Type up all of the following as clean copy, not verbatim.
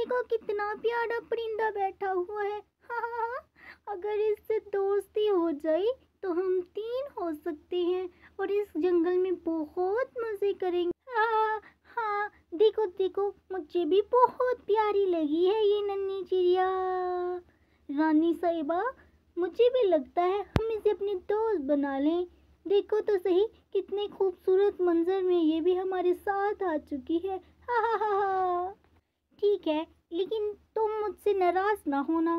देखो कितना प्यारा परिंदा बैठा हुआ है। हाँ, अगर इससे दोस्ती हो जाए तो हम 3 हो सकते हैं और इस जंगल में बहुत मजे करेंगे। हाँ हाँ, देखो देखो, मुझे भी बहुत प्यारी लगी है ये नन्ही चिड़िया। रानी साहिबा, मुझे भी लगता है हम इसे अपनी दोस्त बना लें। देखो तो सही कितने खूबसूरत मंजर में ये भी हमारे साथ आ चुकी है। हा हा हा हा। ठीक है, लेकिन तुम मुझसे नाराज ना होना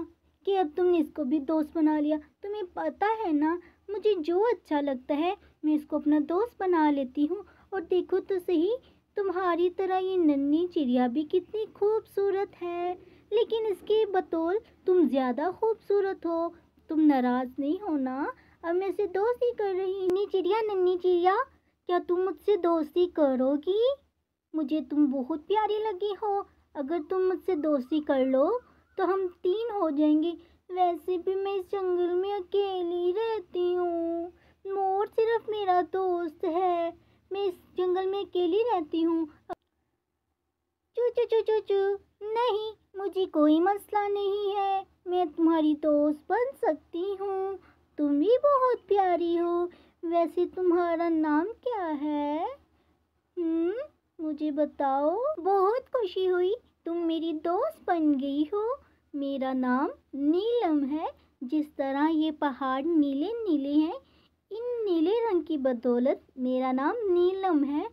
कि अब तुमने इसको भी दोस्त बना लिया। तुम्हें पता है ना, मुझे जो अच्छा लगता है मैं इसको अपना दोस्त बना लेती हूँ। और देखो तो सही, तुम्हारी तरह ये नन्ही चिड़िया भी कितनी खूबसूरत है, लेकिन इसके बतौल तुम ज़्यादा खूबसूरत हो। तुम नाराज नहीं होना, अब मैं इसे दोस्ती कर रही हूँ। नन्ही चिड़िया, क्या तुम मुझसे दोस्ती करोगी? मुझे तुम बहुत प्यारी लगी हो। अगर तुम मुझसे दोस्ती कर लो तो हम 3 हो जाएंगे। वैसे भी मैं इस जंगल में अकेली रहती हूँ। मोर सिर्फ मेरा दोस्त है। मैं इस जंगल में अकेली रहती हूँ। चू चू चू चू चू। नहीं, मुझे कोई मसला नहीं है, मैं तुम्हारी दोस्त बन सकती हूँ। तुम भी बहुत प्यारी हो। वैसे तुम्हारा नाम क्या है? मुझे बताओ। बहुत खुशी हुई, तुम मेरी दोस्त बन गई हो। मेरा नाम नीलम है। जिस तरह ये पहाड़ नीले नीले हैं, इन नीले रंग की बदौलत मेरा नाम नीलम है।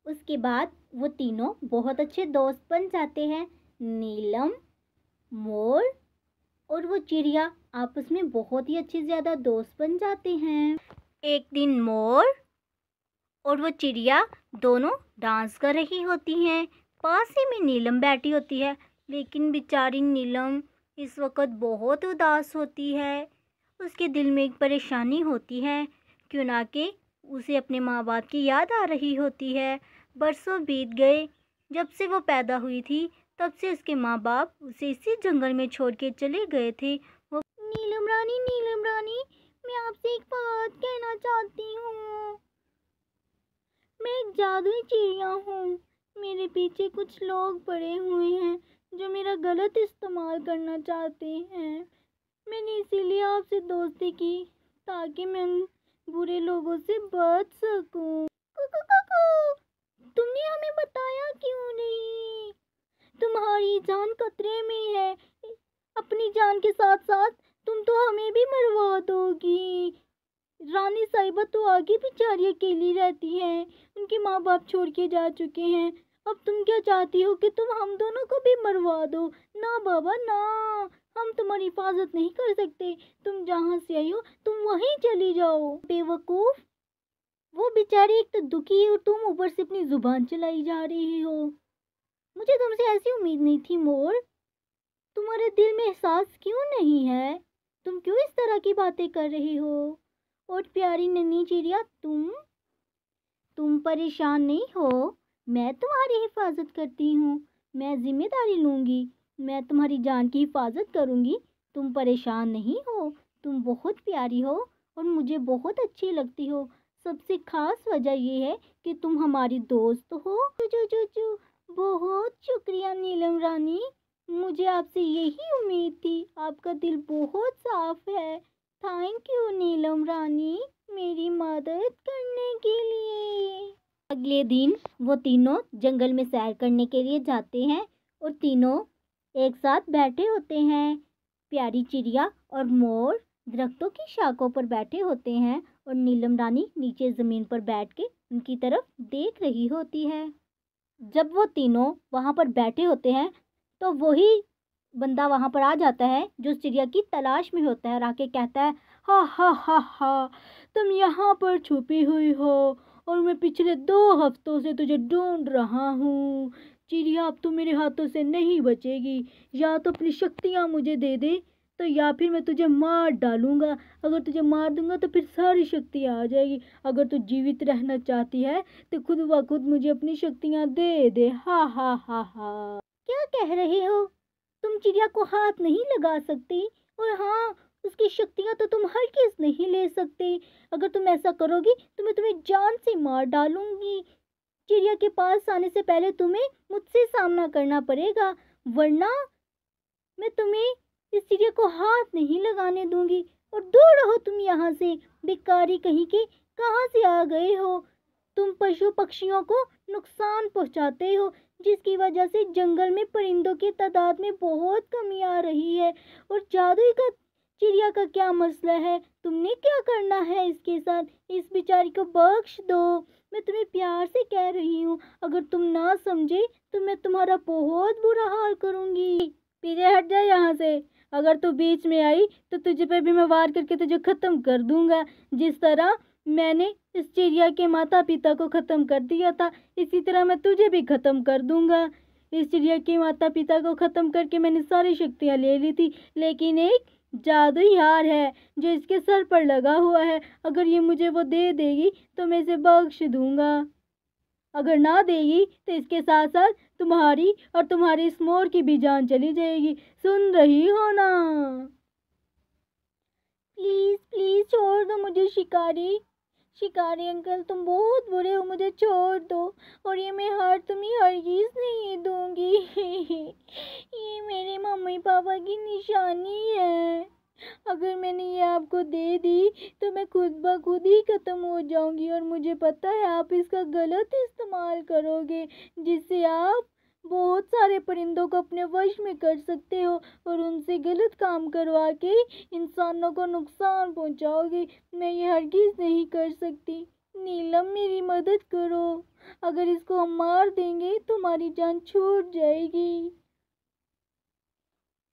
उसके बाद वो तीनों बहुत अच्छे दोस्त बन जाते हैं। नीलम, मोर और वो चिड़िया आपस में बहुत ही अच्छे ज़्यादा दोस्त बन जाते हैं। एक दिन मोर और वो चिड़िया दोनों डांस कर रही होती हैं। पास ही में नीलम बैठी होती है, लेकिन बेचारी नीलम इस वक्त बहुत उदास होती है। उसके दिल में एक परेशानी होती है, क्यों ना कि उसे अपने माँ बाप की याद आ रही होती है। बरसों बीत गए, जब से वो पैदा हुई थी तब से उसके माँ बाप उसे इसी जंगल में छोड़ के चले गए थे। वो नीलम रानी, मैं आपसे एक बात कहना चाहती हूँ। मैं एक जादुई चिड़िया हूँ। मेरे पीछे कुछ लोग पड़े हुए हैं जो मेरा गलत इस्तेमाल करना चाहते हैं। मैंने इसीलिए आपसे दोस्ती की ताकि मैं उन बुरे लोगों से बच सकूं। कुकू, तुमने हमें बताया क्यों नहीं? तुम्हारी जान खतरे में है। अपनी जान के साथ साथ तुम तो हमें भी मरवा दोगी। रानी साहिबा तो आगे बेचारी अकेली रहती हैं। उनके माँ बाप छोड़ के जा चुके हैं। अब तुम क्या चाहती हो कि तुम हम दोनों को भी मरवा दो? ना बाबा ना, हम तुम्हारी हिफाजत नहीं कर सकते। तुम जहाँ से आई हो तुम वहीं चली जाओ। बेवकूफ, वो बेचारी एक तो दुखी है और तुम ऊपर से अपनी जुबान चलाई जा रही हो। मुझे तुमसे ऐसी उम्मीद नहीं थी मोर। तुम्हारे दिल में एहसास क्यों नहीं है? तुम क्यों इस तरह की बातें कर रही हो? और प्यारी नन्ही चिड़िया, तुम परेशान नहीं हो। मैं तुम्हारी हिफाजत करती हूँ। मैं जिम्मेदारी लूँगी। मैं तुम्हारी जान की हिफाजत करूँगी। तुम परेशान नहीं हो। तुम बहुत प्यारी हो और मुझे बहुत अच्छी लगती हो। सबसे खास वजह ये है कि तुम हमारी दोस्त हो। चू चू चू चू। बहुत शुक्रिया नीलम रानी, मुझे आपसे यही उम्मीद थी। आपका दिल बहुत साफ है। थैंक यू नीलम रानी, मेरी मदद करने के लिए। अगले दिन वो तीनों जंगल में सैर करने के लिए जाते हैं और तीनों एक साथ बैठे होते हैं। प्यारी चिड़िया और मोर दरख्तों की शाखों पर बैठे होते हैं और नीलम रानी नीचे ज़मीन पर बैठ के उनकी तरफ देख रही होती है। जब वो तीनों वहाँ पर बैठे होते हैं तो वही बंदा वहाँ पर आ जाता है जो चिड़िया की तलाश में होता है और आके कहता है, हा हा हा हा, तुम यहाँ पर छुपी हुई हो और मैं पिछले 2 हफ्तों से तुझे ढूंढ रहा हूँ। चिड़िया, अब तू मेरे हाथों से नहीं बचेगी। या तो अपनी शक्तियाँ मुझे दे दे, तो या फिर मैं तुझे मार डालूंगा। अगर तुझे मार दूंगा तो फिर सारी शक्तियाँ आ जाएगी। अगर तू जीवित रहना चाहती है तो खुद ब खुद मुझे अपनी शक्तियाँ दे दे। हा हा हा हा। क्या कह रहे हो? तुम चिड़िया को हाथ नहीं लगा सकती, और हाँ, उसकी शक्तियाँ तो तुम हरगिज़ नहीं ले सकते। अगर तुम ऐसा करोगी तो मैं तुम्हें जान से मार डालूंगी। चिड़िया के पास आने से पहले तुम्हें मुझसे सामना करना पड़ेगा, वरना मैं तुम्हें इस चिड़िया को हाथ नहीं लगाने दूंगी। और दूर रहो तुम यहाँ से, बेकारी कहीं के, कहाँ से आ गए हो? तुम पशु पक्षियों को नुकसान पहुँचाते हो, जिसकी वजह से जंगल में परिंदों की तादाद में बहुत कमी आ रही है। और जादुई का चिड़िया का क्या मसला है? तुमने क्या करना है इसके साथ? इस बेचारी को बख्श दो, मैं तुम्हें प्यार से कह रही हूँ। अगर तुम ना समझे तो मैं तुम्हारा बहुत बुरा हाल करूँगी। पीछे हट जा यहाँ से। अगर तू बीच में आई तो तुझे पे भी मैं वार करके तुझे खत्म कर दूंगा। जिस तरह मैंने इस चिड़िया के माता पिता को खत्म कर दिया था, इसी तरह मैं तुझे भी खत्म कर दूंगा। इस चिड़िया के माता पिता को खत्म करके मैंने सारी शक्तियाँ ले ली थी, लेकिन एक जादुई हार है जो इसके सर पर लगा हुआ है। अगर ये मुझे वो दे देगी तो मैं इसे बख्श दूंगा, अगर ना देगी तो इसके साथ साथ तुम्हारी और तुम्हारी इस मोर की भी जान चली जाएगी। सुन रही हो ना? प्लीज प्लीज छोड़ दो मुझे शिकारी। शिकारी अंकल, तुम बहुत बुरे हो, मुझे छोड़ दो। और ये मैं हार तुम्हें हरगिज नहीं दूंगी। ये मेरे मम्मी पापा की निशानी है। अगर मैंने ये आपको दे दी तो मैं खुद ब खुद ही ख़त्म हो जाऊंगी, और मुझे पता है आप इसका गलत इस्तेमाल करोगे, जिससे आप बहुत सारे परिंदों को अपने वश में कर सकते हो और उनसे गलत काम करवा के इंसानों को नुकसान पहुंचाओगे। मैं ये हरगिज़ नहीं कर सकती। नीलम, मेरी मदद करो। अगर इसको हम मार देंगे तो हमारी जान छूट जाएगी।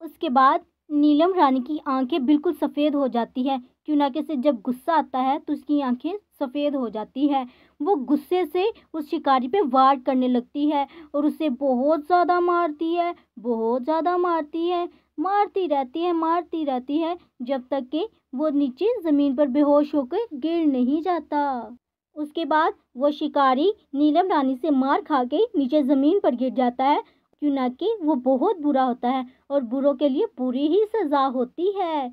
उसके बाद नीलम रानी की आंखें बिल्कुल सफ़ेद हो जाती है, क्योंकि से जब गुस्सा आता है तो उसकी आंखें सफ़ेद हो जाती है। वो गुस्से से उस शिकारी पे वार करने लगती है और उसे बहुत ज़्यादा मारती है, बहुत ज़्यादा मारती है, मारती रहती है जब तक कि वो नीचे ज़मीन पर बेहोश होकर गिर नहीं जाता। उसके बाद वो शिकारी नीलम रानी से मार खा के नीचे ज़मीन पर गिर जाता है, क्योंकि वो बहुत बुरा होता है और बुरों के लिए बुरी ही सज़ा होती है।